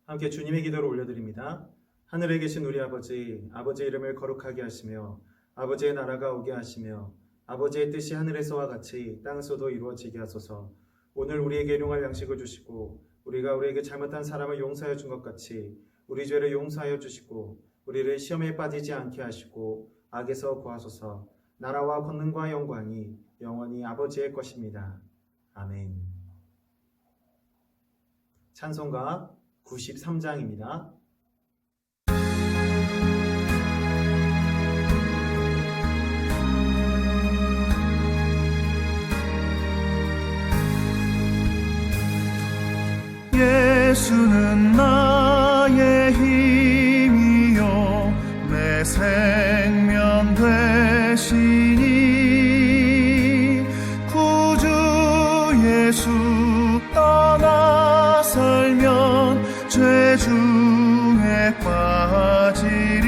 함께 주님의 기도를 올려드립니다. 하늘에 계신 우리 아버지, 아버지의 이름을 거룩하게 하시며 아버지의 나라가 오게 하시며 아버지의 뜻이 하늘에서와 같이 땅에서도 이루어지게 하소서. 오늘 우리에게 일용할 양식을 주시고 우리가 우리에게 잘못한 사람을 용서하여 준 것 같이 우리 죄를 용서하여 주시고 우리를 시험에 빠지지 않게 하시고 악에서 구하소서. 나라와 권능과 영광이 영원히 아버지의 것입니다. 아멘. 찬송가 93장입니다. 예수는 나의 힘이요 내 생명 되시니 구주 예수 떠나 살면 죄 중에 빠지리.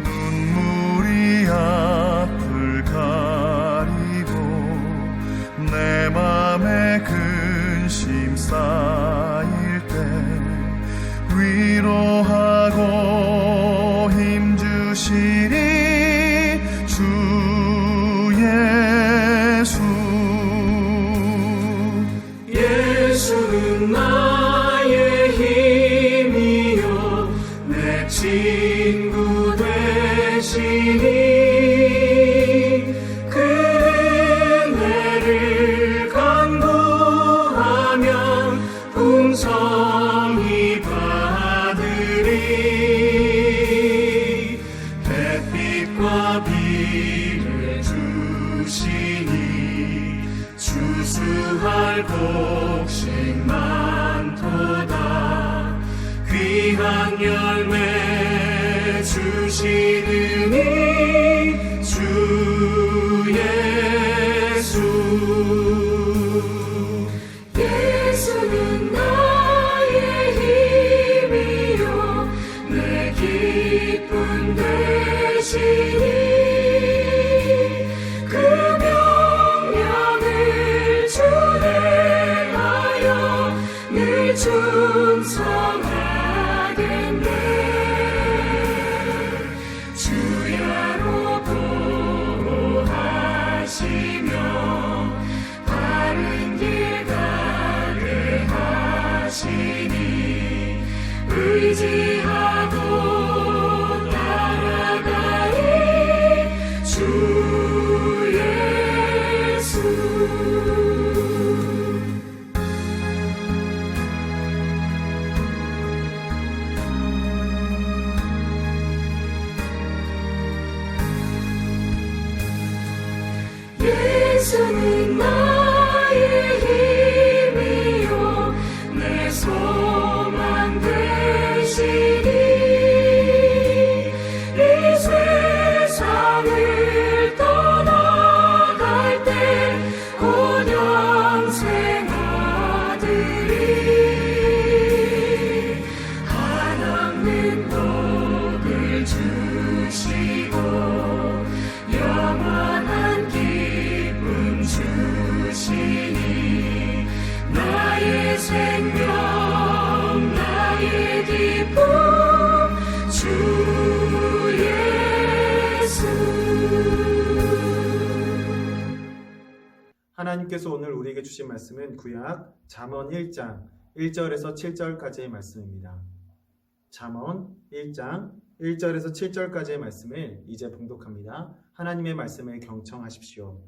눈물이 앞을 가리고 내 맘에 근심 쌓일 때 위로하고 힘주시리 주 예수. 예수는 나의 힘이요 내 친구 되시니 그 은혜를 간구하면 풍성히 받으리. 햇빛과 비를 주시니 추수할 곡식 많도다. 귀한 열매 주시느니 주 예수. 예수는 나의 힘이요 내 기쁨 되시니 그 명령을 준행하여 늘 충성하겠네. 주야로 보호하시며 바른 길 가게 하시니 의지하고 따라가리 주 예수. 예수는 나의 힘이요 내 소망 되시니 이 세상을 떠나갈 때 곧 영생 얻으리. 한없는 복을 주시고 영원한 기쁨 주시니 나의 생명 나의 기쁨 주 예수. 하나님께서 오늘 우리에게 주신 말씀은 구약 잠언 1장 1절에서 7절까지의 말씀입니다. 잠언 1장 1절에서 7절까지의 말씀을 이제 봉독합니다. 하나님의 말씀을 경청하십시오.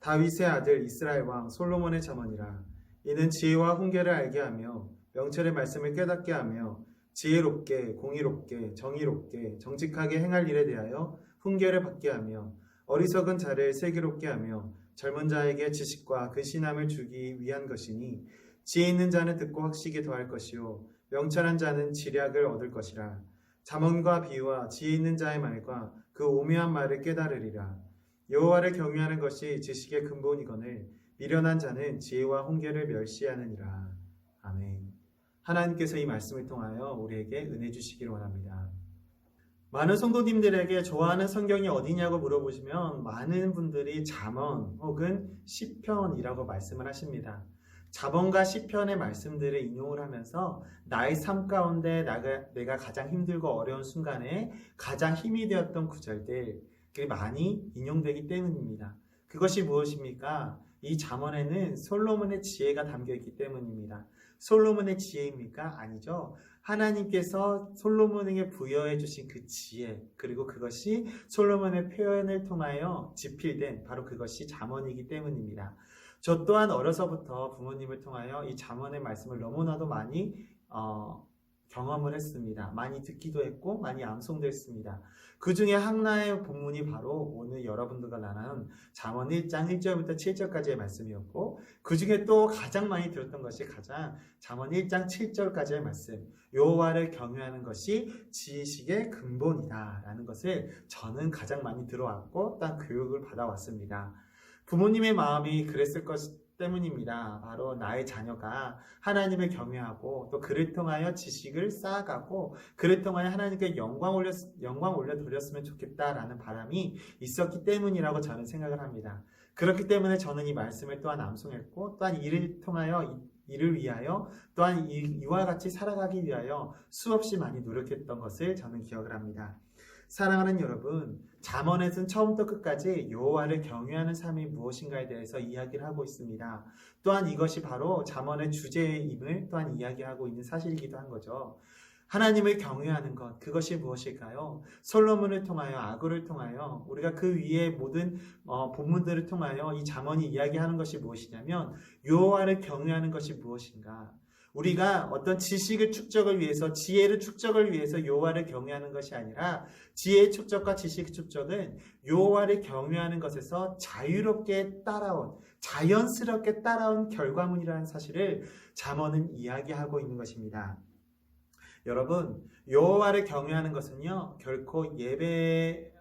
다윗의 아들 이스라엘 왕 솔로몬의 잠언이라. 이는 지혜와 훈계를 알게 하며 명철의 말씀을 깨닫게 하며 지혜롭게 공의롭게 정의롭게 정직하게 행할 일에 대하여 훈계를 받게 하며 어리석은 자를 슬기롭게 하며 젊은 자에게 지식과 근신함을 주기 위한 것이니 지혜 있는 자는 듣고 학식이 더할 것이요 명철한 자는 지략을 얻을 것이라. 잠언과 비유와 지혜 있는 자의 말과 그 오묘한 말을 깨달으리라. 여호와를 경외하는 것이 지식의 근본이거늘 미련한 자는 지혜와 훈계를 멸시하느니라. 아멘. 하나님께서 이 말씀을 통하여 우리에게 은혜 주시기를 원합니다. 많은 성도님들에게 좋아하는 성경이 어디냐고 물어보시면 많은 분들이 잠언 혹은 시편이라고 말씀을 하십니다. 잠언과 시편의 말씀들을 인용을 하면서 나의 삶 가운데 내가 가장 힘들고 어려운 순간에 가장 힘이 되었던 구절들이 많이 인용되기 때문입니다. 그것이 무엇입니까? 이 잠언에는 솔로몬의 지혜가 담겨 있기 때문입니다. 솔로몬의 지혜입니까? 아니죠. 하나님께서 솔로몬에게 부여해 주신 그 지혜, 그리고 그것이 솔로몬의 표현을 통하여 지필된 바로 그것이 잠언이기 때문입니다. 저 또한 어려서부터 부모님을 통하여 이 잠언의 말씀을 너무나도 많이 경험을 했습니다. 많이 듣기도 했고 많이 암송도 했습니다. 그 중에 하나의 본문이 바로 오늘 여러분들과 나눈 잠언 1장 1절부터 7절까지의 말씀이었고, 그 중에 또 가장 많이 들었던 것이 잠언 1장 7절까지의 말씀, 여호와를 경외하는 것이 지식의 근본이다 라는 것을 저는 가장 많이 들어왔고 또한 교육을 받아왔습니다. 부모님의 마음이 그랬을 것 때문입니다. 바로 나의 자녀가 하나님을 경외하고 또 그를 통하여 지식을 쌓아가고 그를 통하여 하나님께 영광 올려 드렸으면 좋겠다라는 바람이 있었기 때문이라고 저는 생각을 합니다. 그렇기 때문에 저는 이 말씀을 또한 암송했고 또한 이를 위하여 또한 이와 같이 살아가기 위하여 수없이 많이 노력했던 것을 저는 기억을 합니다. 사랑하는 여러분, 잠언에서는 처음부터 끝까지 여호와를 경외하는 삶이 무엇인가에 대해서 이야기를 하고 있습니다. 또한 이것이 바로 잠언의 주제임을 또한 이야기하고 있는 사실이기도 한 거죠. 하나님을 경외하는 것, 그것이 무엇일까요? 솔로몬을 통하여, 아굴을 통하여, 우리가 그 위에 모든 본문들을 통하여 이 잠언이 이야기하는 것이 무엇이냐면 여호와를 경외하는 것이 무엇인가? 우리가 어떤 지식을 축적을 위해서, 지혜를 축적을 위해서 여호와를 경외하는 것이 아니라 지혜의 축적과 지식의 축적은 여호와를 경외하는 것에서 자연스럽게 따라온 결과물이라는 사실을 잠언은 이야기하고 있는 것입니다. 여러분, 여호와를 경외하는 것은요 결코 예배의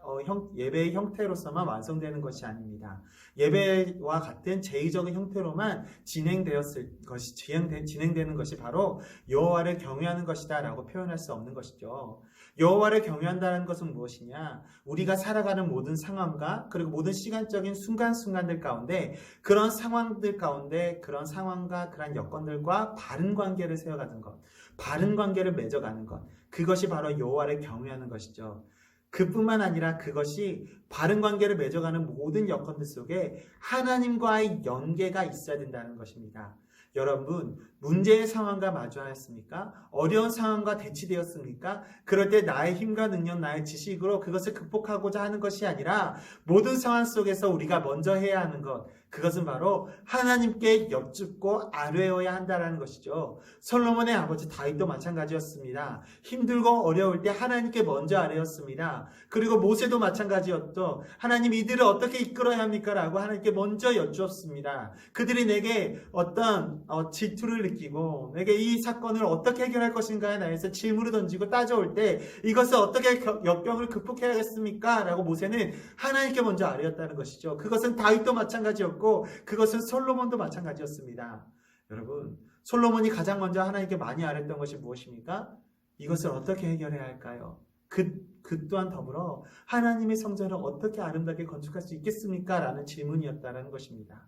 형태로서만 완성되는 것이 아닙니다. 예배와 같은 제의적인 형태로만 진행되는 것이 바로 여호와를 경외하는 것이다 라고 표현할 수 없는 것이죠. 여호와를 경외한다는 것은 무엇이냐? 우리가 살아가는 모든 상황과 그리고 모든 시간적인 순간순간들 가운데 그런 상황들 가운데 그런 상황과 그런 여건들과 바른 관계를 세워가는 것, 바른 관계를 맺어가는 것, 그것이 바로 여호와를 경외하는 것이죠. 그뿐만 아니라 그것이 바른 관계를 맺어가는 모든 여건들 속에 하나님과의 연계가 있어야 된다는 것입니다. 여러분, 문제의 상황과 마주하였습니까? 어려운 상황과 대치되었습니까? 그럴 때 나의 힘과 능력, 나의 지식으로 그것을 극복하고자 하는 것이 아니라 모든 상황 속에서 우리가 먼저 해야 하는 것, 그것은 바로 하나님께 여쭙고 아뢰어야 한다는 것이죠. 솔로몬의 아버지 다윗도 마찬가지였습니다. 힘들고 어려울 때 하나님께 먼저 아뢰었습니다. 그리고 모세도 마찬가지였죠. 하나님, 이들을 어떻게 이끌어야 합니까? 라고 하나님께 먼저 여쭈었습니다. 그들이 내게 어떤 질투를 느끼고 내게 이 사건을 어떻게 해결할 것인가에 대해서 질문을 던지고 따져올 때 이것을 어떻게 역경을 극복해야겠습니까? 라고 모세는 하나님께 먼저 아뢰었다는 것이죠. 그것은 다윗도 마찬가지였고 그것은 솔로몬도 마찬가지였습니다. 여러분, 솔로몬이 가장 먼저 하나님께 많이 아뢰었던 것이 무엇입니까? 이것을 어떻게 해결해야 할까요? 그 또한 더불어 하나님의 성전을 어떻게 아름답게 건축할 수 있겠습니까? 라는 질문이었다는 것입니다.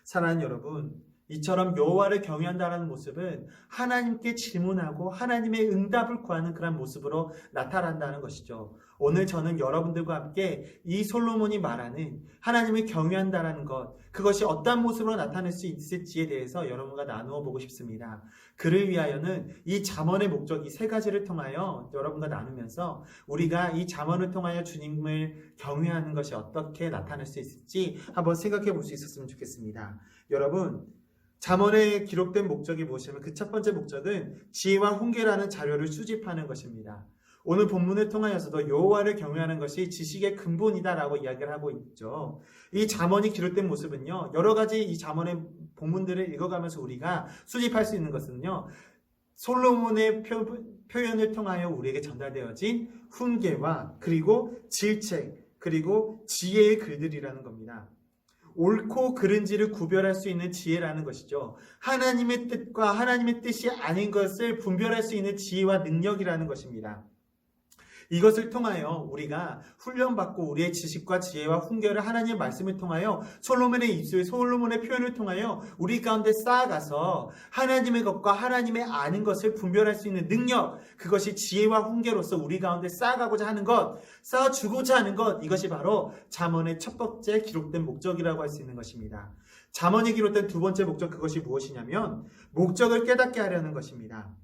사랑하는 여러분, 이처럼 여호와를 경외한다는 모습은 하나님께 질문하고 하나님의 응답을 구하는 그런 모습으로 나타난다는 것이죠. 오늘 저는 여러분들과 함께 이 솔로몬이 말하는 하나님을 경외한다는 것, 그것이 어떤 모습으로 나타날 수 있을지에 대해서 여러분과 나누어 보고 싶습니다. 그를 위하여는 이 잠언의 목적, 이 세 가지를 통하여 여러분과 나누면서 우리가 이 잠언을 통하여 주님을 경외하는 것이 어떻게 나타날 수 있을지 한번 생각해 볼 수 있었으면 좋겠습니다. 여러분, 잠언에 기록된 목적이 무엇이냐면 그 첫 번째 목적은 지혜와 훈계라는 자료를 수집하는 것입니다. 오늘 본문을 통하여서도 여호와를 경외하는 것이 지식의 근본이다라고 이야기를 하고 있죠. 이 잠언이 기록된 모습은요, 여러 가지 이 잠언의 본문들을 읽어가면서 우리가 수집할 수 있는 것은요, 솔로몬의 표현을 통하여 우리에게 전달되어진 훈계와 그리고 질책 그리고 지혜의 글들이라는 겁니다. 옳고 그른지를 구별할 수 있는 지혜라는 것이죠. 하나님의 뜻과 하나님의 뜻이 아닌 것을 분별할 수 있는 지혜와 능력이라는 것입니다. 이것을 통하여 우리가 훈련받고 우리의 지식과 지혜와 훈계를 하나님의 말씀을 통하여 솔로몬의 입술, 솔로몬의 표현을 통하여 우리 가운데 쌓아가서 하나님의 것과 하나님의 아는 것을 분별할 수 있는 능력, 그것이 지혜와 훈계로서 우리 가운데 쌓아가고자 하는 것, 쌓아주고자 하는 것, 이것이 바로 잠언의 첫 번째 기록된 목적이라고 할 수 있는 것입니다. 잠언이 기록된 두 번째 목적, 그것이 무엇이냐면 목적을 깨닫게 하려는 것입니다.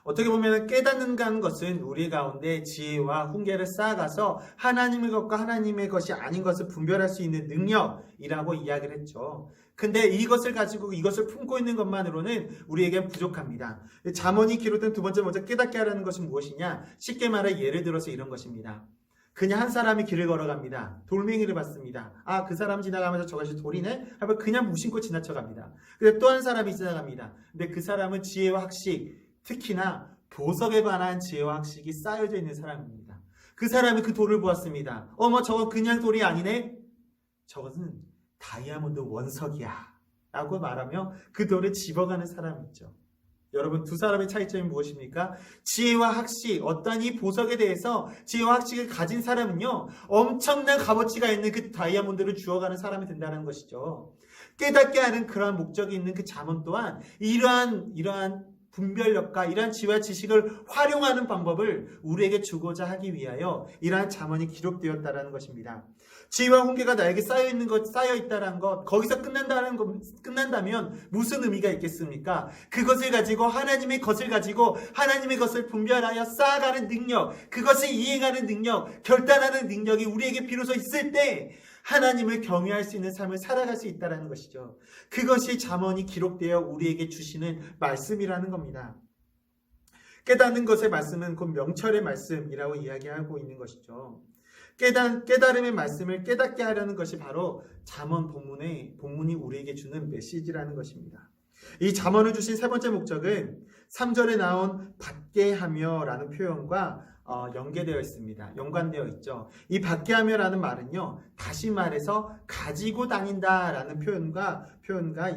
어떻게 보면 깨닫는다는 것은 우리 가운데 지혜와 훈계를 쌓아가서 하나님의 것과 하나님의 것이 아닌 것을 분별할 수 있는 능력이라고 이야기를 했죠. 근데 이것을 가지고 이것을 품고 있는 것만으로는 우리에겐 부족합니다. 잠언이 기록된 두 번째 먼저 깨닫게 하려는 것은 무엇이냐? 쉽게 말해 예를 들어서 이런 것입니다. 그냥 한 사람이 길을 걸어갑니다. 돌멩이를 봤습니다. 아, 그 사람 지나가면서 저것이 돌이네? 하면 그냥 무심코 지나쳐갑니다. 근데 또 한 사람이 지나갑니다. 근데 그 사람은 지혜와 학식, 특히나 도덕에 관한 지혜와 학식이 쌓여져 있는 사람입니다. 그 사람이 그 돌을 보았습니다. 어머, 저건 그냥 돌이 아니네? 저것은 다이아몬드 원석이야 라고 말하며 그 돌을 집어가는 사람이 있죠. 여러분, 두 사람의 차이점이 무엇입니까? 지혜와 학식, 어떠한 이 보석에 대해서 지혜와 학식을 가진 사람은요, 엄청난 값어치가 있는 그 다이아몬드를 주워가는 사람이 된다는 것이죠. 깨닫게 하는 그러한 목적이 있는 그 잠언 또한 이러한 분별력과 이러한 지혜와 지식을 활용하는 방법을 우리에게 주고자 하기 위하여 이러한 잠언이 기록되었다라는 것입니다. 지혜와 훈계가 나에게 쌓여있는 것, 쌓여있다는 것, 거기서 끝난다면 무슨 의미가 있겠습니까? 그것을 가지고 하나님의 것을 가지고 하나님의 것을 분별하여 쌓아가는 능력, 그것을 이행하는 능력, 결단하는 능력이 우리에게 비로소 있을 때 하나님을 경외할 수 있는 삶을 살아갈 수 있다는 것이죠. 그것이 잠언이 기록되어 우리에게 주시는 말씀이라는 겁니다. 깨닫는 것의 말씀은 곧 명철의 말씀이라고 이야기하고 있는 것이죠. 깨달음의 말씀을 깨닫게 하려는 것이 바로 잠언 본문이 우리에게 주는 메시지라는 것입니다. 이 잠언을 주신 세 번째 목적은 3절에 나온 받게 하며 라는 표현과 연계되어 있습니다. 연관되어 있죠. 이 받게 하며라는 말은요, 다시 말해서 가지고 다닌다라는 표현과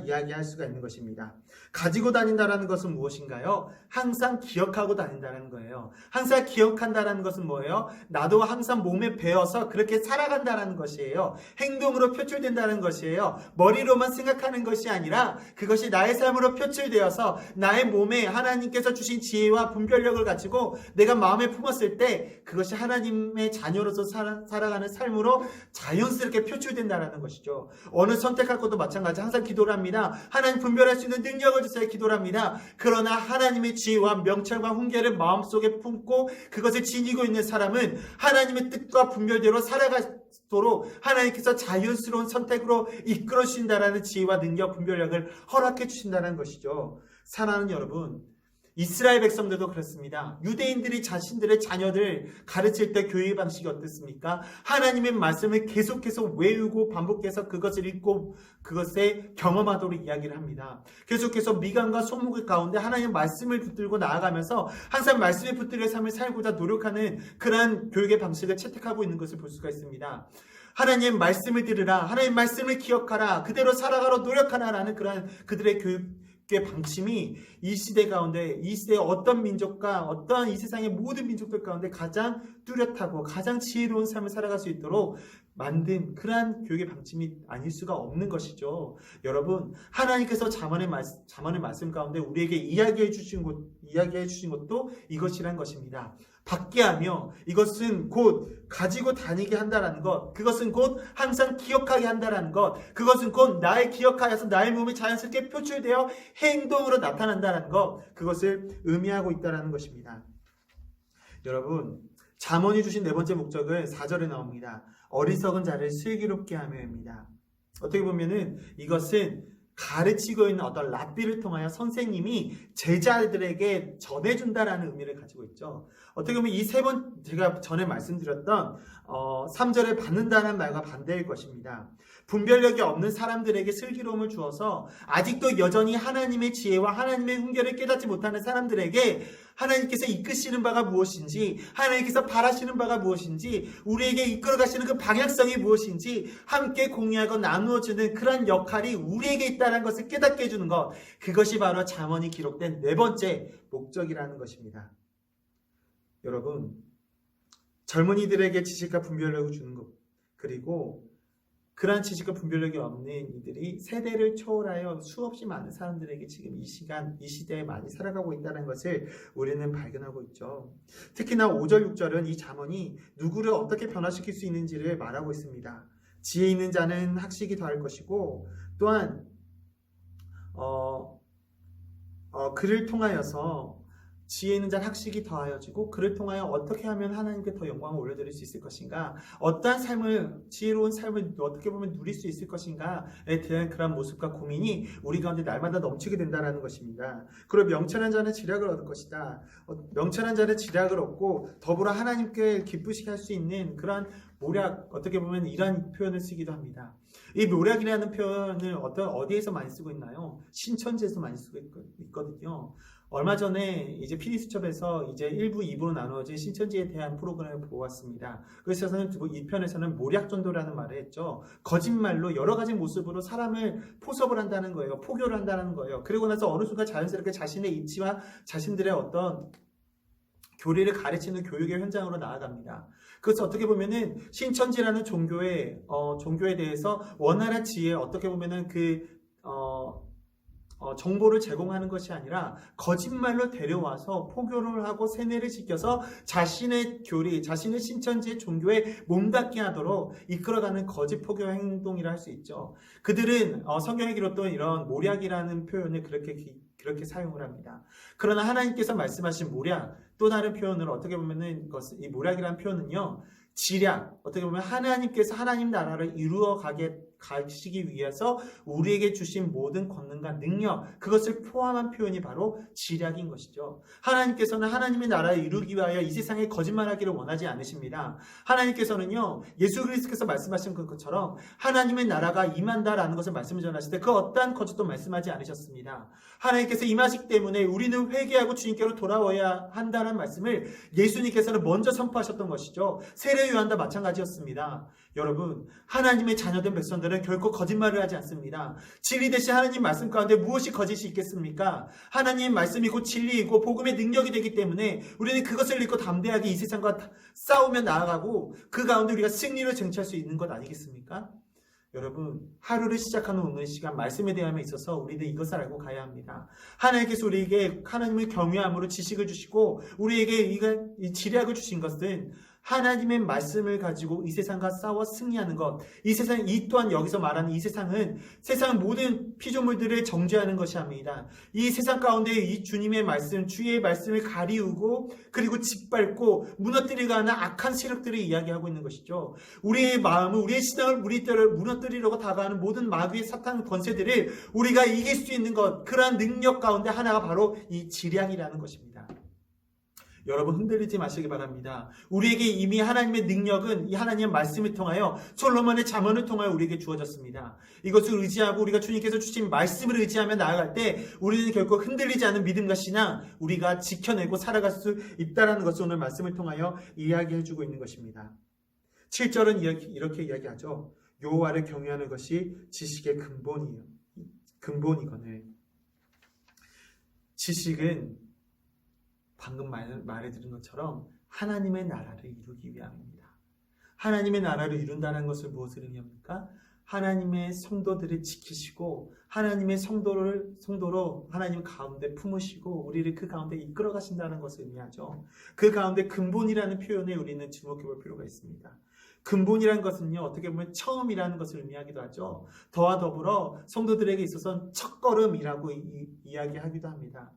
이야기할 수가 있는 것입니다. 가지고 다닌다라는 것은 무엇인가요? 항상 기억하고 다닌다는 거예요. 항상 기억한다라는 것은 뭐예요? 나도 항상 몸에 배어서 그렇게 살아간다는 것이에요. 행동으로 표출된다는 것이에요. 머리로만 생각하는 것이 아니라 그것이 나의 삶으로 표출되어서 나의 몸에 하나님께서 주신 지혜와 분별력을 가지고 내가 마음에 품었을 때 그것이 하나님의 자녀로서 살아가는 삶으로 자연스럽게 표출된다는 것이죠. 어느 선택할 것도 마찬가지. 항상 기도를 합니다. 하나님 분별할 수 있는 능력을 주세요. 기도를 합니다. 그러나 하나님의 지혜와 명철과 훈계를 마음속에 품고 그것을 지니고 있는 사람은 하나님의 뜻과 분별대로 살아가도록 하나님께서 자연스러운 선택으로 이끌어 주신다라는 지혜와 능력, 분별력을 허락해 주신다는 것이죠. 사랑하는 여러분, 이스라엘 백성들도 그렇습니다. 유대인들이 자신들의 자녀들 가르칠 때 교육의 방식이 어떻습니까? 하나님의 말씀을 계속해서 외우고 반복해서 그것을 읽고 그것에 경험하도록 이야기를 합니다. 계속해서 미간과 손목 가운데 하나님의 말씀을 붙들고 나아가면서 항상 말씀에 붙들려 삶을 살고자 노력하는 그러한 교육의 방식을 채택하고 있는 것을 볼 수가 있습니다. 하나님의 말씀을 들으라, 하나님의 말씀을 기억하라, 그대로 살아가려 노력하라라는 그러한 그들의 교육의 방침이 이 시대 가운데, 이 시대의 어떤 민족과 어떠한 이 세상의 모든 민족들 가운데 가장 뚜렷하고 가장 지혜로운 삶을 살아갈 수 있도록 만든 그러한 교육의 방침이 아닐 수가 없는 것이죠. 여러분, 하나님께서 잠언의 말씀 가운데 우리에게 이야기해 주신 것도 이것이란 것입니다. 받게 하며, 이것은 곧 가지고 다니게 한다라는 것, 그것은 곧 항상 기억하게 한다라는 것, 그것은 곧 나의 기억하여서 나의 몸에 자연스럽게 표출되어 행동으로 나타난다라는 것, 그것을 의미하고 있다라는 것입니다. 여러분, 잠언이 주신 네 번째 목적은 4절에 나옵니다. 어리석은 자를 슬기롭게 하며입니다. 어떻게 보면은 이것은 가르치고 있는 어떤 랍비를 통하여 선생님이 제자들에게 전해준다라는 의미를 가지고 있죠. 어떻게 보면 이 세 번 제가 전에 말씀드렸던 3절에 받는다는 말과 반대일 것입니다. 분별력이 없는 사람들에게 슬기로움을 주어서 아직도 여전히 하나님의 지혜와 하나님의 훈계를 깨닫지 못하는 사람들에게 하나님께서 이끄시는 바가 무엇인지, 하나님께서 바라시는 바가 무엇인지, 우리에게 이끌어 가시는 그 방향성이 무엇인지 함께 공유하고 나누어주는 그런 역할이 우리에게 있다는 것을 깨닫게 해주는 것, 그것이 바로 잠언이 기록된 네 번째 목적이라는 것입니다. 여러분, 젊은이들에게 지식과 분별력을 주는 것, 그리고 그러한 지식과 분별력이 없는 이들이 세대를 초월하여 수없이 많은 사람들에게 지금 이 시간, 이 시대에 많이 살아가고 있다는 것을 우리는 발견하고 있죠. 특히나 5절, 6절은 이 잠언이 누구를 어떻게 변화시킬 수 있는지를 말하고 있습니다. 지혜 있는 자는 학식이 더할 것이고, 또한 그를 통하여서 지혜 있는 자는 학식이 더하여지고, 그를 통하여 어떻게 하면 하나님께 더 영광을 올려드릴 수 있을 것인가, 어떠한 삶을, 지혜로운 삶을 어떻게 보면 누릴 수 있을 것인가에 대한 그런 모습과 고민이 우리 가운데 날마다 넘치게 된다는 것입니다. 그리고 명철한 자는 지략을 얻을 것이다. 명철한 자는 지략을 얻고 더불어 하나님께 기쁘시게 할 수 있는 그러한 모략, 어떻게 보면 이런 표현을 쓰기도 합니다. 이 모략이라는 표현을 어디에서 많이 쓰고 있나요? 신천지에서 많이 쓰고 있거든요. 얼마 전에 이제 PD수첩에서 이제 1부, 2부로 나누어진 신천지에 대한 프로그램을 보았습니다. 그래서 이 편에서는 모략전도라는 말을 했죠. 거짓말로 여러 가지 모습으로 사람을 포섭을 한다는 거예요. 포교를 한다는 거예요. 그리고 나서 어느 순간 자연스럽게 자신의 이치와 자신들의 어떤 교리를 가르치는 교육의 현장으로 나아갑니다. 그래서 어떻게 보면은 신천지라는 종교에 대해서 원활한 지혜, 어떻게 보면은 정보를 제공하는 것이 아니라 거짓말로 데려와서 포교를 하고 세뇌를 시켜서 자신의 교리, 자신의 신천지의 종교에 몸닿게 하도록 이끌어가는 거짓 포교 행동이라 할 수 있죠. 그들은 성경에 기록된 이런 모략이라는 표현을 그렇게 사용을 합니다. 그러나 하나님께서 말씀하신 모략, 또 다른 표현을 어떻게 보면은 이 모략이라는 표현은요, 지략, 어떻게 보면 하나님께서 하나님 나라를 이루어 가시기 위해서 우리에게 주신 모든 권능과 능력, 그것을 포함한 표현이 바로 지략인 것이죠. 하나님께서는 하나님의 나라를 이루기 위하여 이 세상에 거짓말하기를 원하지 않으십니다. 하나님께서는요, 예수 그리스도께서 말씀하신 것처럼 하나님의 나라가 임한다라는 것을 말씀을 전하실 때 그 어떠한 거짓도 말씀하지 않으셨습니다. 하나님께서 임하시기 때문에 우리는 회개하고 주님께로 돌아와야 한다는 말씀을 예수님께서는 먼저 선포하셨던 것이죠. 세례 요한도 마찬가지였습니다. 여러분, 하나님의 자녀된 백성들은 결코 거짓말을 하지 않습니다. 진리 대신 하나님 말씀 가운데 무엇이 거짓이 있겠습니까? 하나님 말씀이 곧 진리이고 복음의 능력이 되기 때문에 우리는 그것을 믿고 담대하게 이 세상과 싸우며 나아가고 그 가운데 우리가 승리를 쟁취할 수 있는 것 아니겠습니까? 여러분, 하루를 시작하는 오늘 시간 말씀에 대함에 있어서 우리는 이것을 알고 가야 합니다. 하나님께서 우리에게 하나님을 경외함으로 지식을 주시고 우리에게 이 지략을 주신 것은 하나님의 말씀을 가지고 이 세상과 싸워 승리하는 것. 이 또한 여기서 말하는 이 세상은 세상 모든 피조물들을 정죄하는 것이 아닙니다. 이 세상 가운데 이 주님의 말씀, 주의 말씀을 가리우고 그리고 짓밟고 무너뜨리고 하는 악한 세력들을 이야기하고 있는 것이죠. 우리의 마음을, 우리의 신앙을 무너뜨리려고 다가가는 모든 마귀의 사탄 권세들을 우리가 이길 수 있는 것, 그러한 능력 가운데 하나가 바로 이 지략이라는 것입니다. 여러분, 흔들리지 마시기 바랍니다. 우리에게 이미 하나님의 능력은 이 하나님의 말씀을 통하여 솔로몬의 잠언을 통하여 우리에게 주어졌습니다. 이것을 의지하고 우리가 주님께서 주신 말씀을 의지하며 나아갈 때 우리는 결코 흔들리지 않은 믿음과 신앙, 우리가 지켜내고 살아갈 수 있다는 것을 오늘 말씀을 통하여 이야기해주고 있는 것입니다. 7절은 이렇게 이야기하죠. 여호와를 경외하는 것이 지식의 근본이거늘. 지식은 방금 말해드린 것처럼 하나님의 나라를 이루기 위함입니다. 하나님의 나라를 이룬다는 것을 무엇을 의미합니까? 하나님의 성도들을 지키시고 하나님의 성도로 하나님 가운데 품으시고 우리를 그 가운데 이끌어 가신다는 것을 의미하죠. 그 가운데 근본이라는 표현에 우리는 주목해 볼 필요가 있습니다. 근본이라는 것은요, 어떻게 보면 처음이라는 것을 의미하기도 하죠. 더와 더불어 성도들에게 있어서는 첫걸음이라고 이야기하기도 합니다.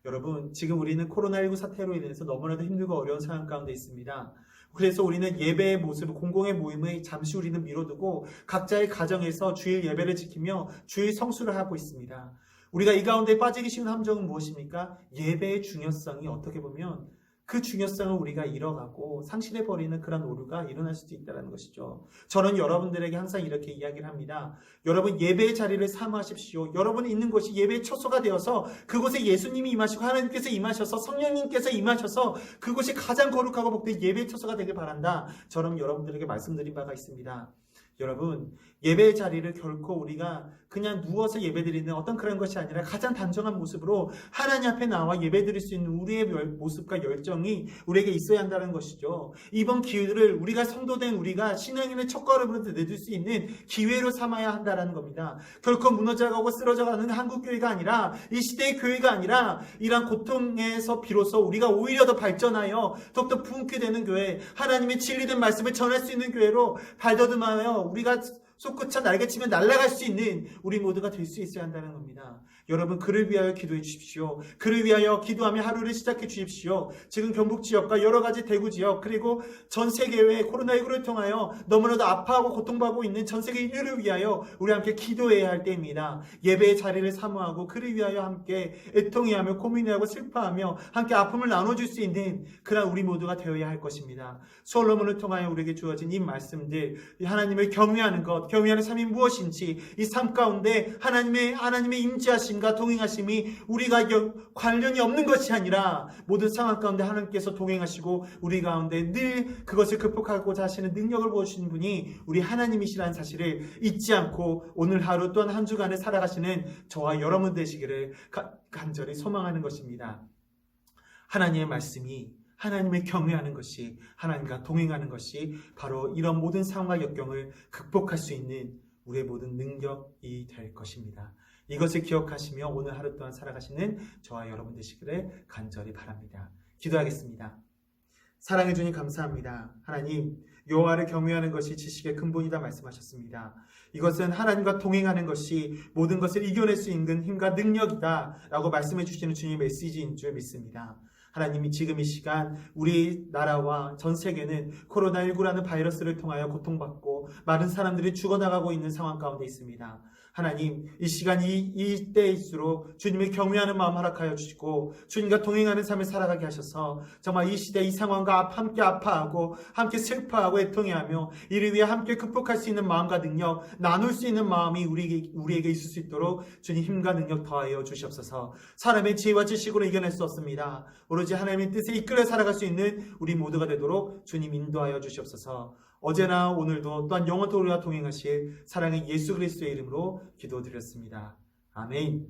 여러분, 지금 우리는 코로나19 사태로 인해서 너무나도 힘들고 어려운 상황 가운데 있습니다. 그래서 우리는 예배의 모습, 공공의 모임을 잠시 우리는 미뤄두고 각자의 가정에서 주일 예배를 지키며 주일 성수를 하고 있습니다. 우리가 이 가운데 빠지기 쉬운 함정은 무엇입니까? 예배의 중요성이 어떻게 보면 그 중요성을 우리가 잃어가고 상실해버리는 그런 오류가 일어날 수도 있다는 것이죠. 저는 여러분들에게 항상 이렇게 이야기를 합니다. 여러분, 예배의 자리를 사모하십시오. 여러분이 있는 곳이 예배의 초소가 되어서 그곳에 예수님이 임하시고 하나님께서 임하셔서 성령님께서 임하셔서 그곳이 가장 거룩하고 복된 예배의 초소가 되길 바란다. 저는 여러분들에게 말씀드린 바가 있습니다. 여러분, 예배의 자리를 결코 우리가 그냥 누워서 예배드리는 어떤 그런 것이 아니라 가장 단정한 모습으로 하나님 앞에 나와 예배드릴 수 있는 우리의 모습과 열정이 우리에게 있어야 한다는 것이죠. 이번 기회를 우리가 성도된 우리가 신앙인의 첫걸음으로 내줄 수 있는 기회로 삼아야 한다는 겁니다. 결코 무너져가고 쓰러져가는 한국교회가 아니라 이 시대의 교회가 아니라 이러한 고통에서 비로소 우리가 오히려 더 발전하여 더욱더 부흥케 되는 교회, 하나님의 진리된 말씀을 전할 수 있는 교회로 발돋움하여 우리가 솟구쳐 날개치면 날아갈 수 있는 우리 모두가 될 수 있어야 한다는 겁니다. 여러분, 그를 위하여 기도해 주십시오. 그를 위하여 기도하며 하루를 시작해 주십시오. 지금 경북 지역과 여러 가지 대구 지역 그리고 전 세계의 코로나19를 통하여 너무나도 아파하고 고통받고 있는 전 세계 인류를 위하여 우리 함께 기도해야 할 때입니다. 예배의 자리를 사모하고 그를 위하여 함께 애통해하며 고민하고 슬퍼하며 함께 아픔을 나눠줄 수 있는 그런 우리 모두가 되어야 할 것입니다. 솔로몬을 통하여 우리에게 주어진 이 말씀들, 하나님을 경외하는 것, 경외하는 삶이 무엇인지, 이 삶 가운데 하나님의 임재하심과 동행하심이 우리가 관련이 없는 것이 아니라 모든 상황 가운데 하나님께서 동행하시고 우리 가운데 늘 그것을 극복하고자 하시는 능력을 보여주시는 분이 우리 하나님이시라는 사실을 잊지 않고 오늘 하루 또한 한 주간을 살아가시는 저와 여러분 되시기를 간절히 소망하는 것입니다. 하나님의 말씀이, 하나님을 경외하는 것이, 하나님과 동행하는 것이 바로 이런 모든 상황과 역경을 극복할 수 있는 우리의 모든 능력이 될 것입니다. 이것을 기억하시며 오늘 하루 동안 살아가시는 저와 여러분 되시기를 간절히 바랍니다. 기도하겠습니다. 사랑해 주님 감사합니다. 하나님, 여호와를 경외하는 것이 지식의 근본이다 말씀하셨습니다. 이것은 하나님과 동행하는 것이 모든 것을 이겨낼 수 있는 힘과 능력이다 라고 말씀해 주시는 주님의 메시지인 줄 믿습니다. 하나님이 지금 이 시간 우리나라와 전 세계는 코로나19라는 바이러스를 통하여 고통받고 많은 사람들이 죽어나가고 있는 상황 가운데 있습니다. 하나님, 이 시간 이 때일수록 주님을 경외하는 마음 허락하여 주시고 주님과 동행하는 삶을 살아가게 하셔서 정말 이 시대 이 상황과 함께 아파하고 함께 슬퍼하고 애통해하며 이를 위해 함께 극복할 수 있는 마음과 능력, 나눌 수 있는 마음이 우리에게 있을 수 있도록 주님 힘과 능력 더하여 주시옵소서. 사람의 지혜와 지식으로 이겨낼 수 없습니다. 오로지 하나님의 뜻에 이끌어 살아갈 수 있는 우리 모두가 되도록 주님 인도하여 주시옵소서. 어제나 오늘도 또한 영원토록 우리와 동행하실 사랑의 예수 그리스도의 이름으로 기도드렸습니다. 아멘.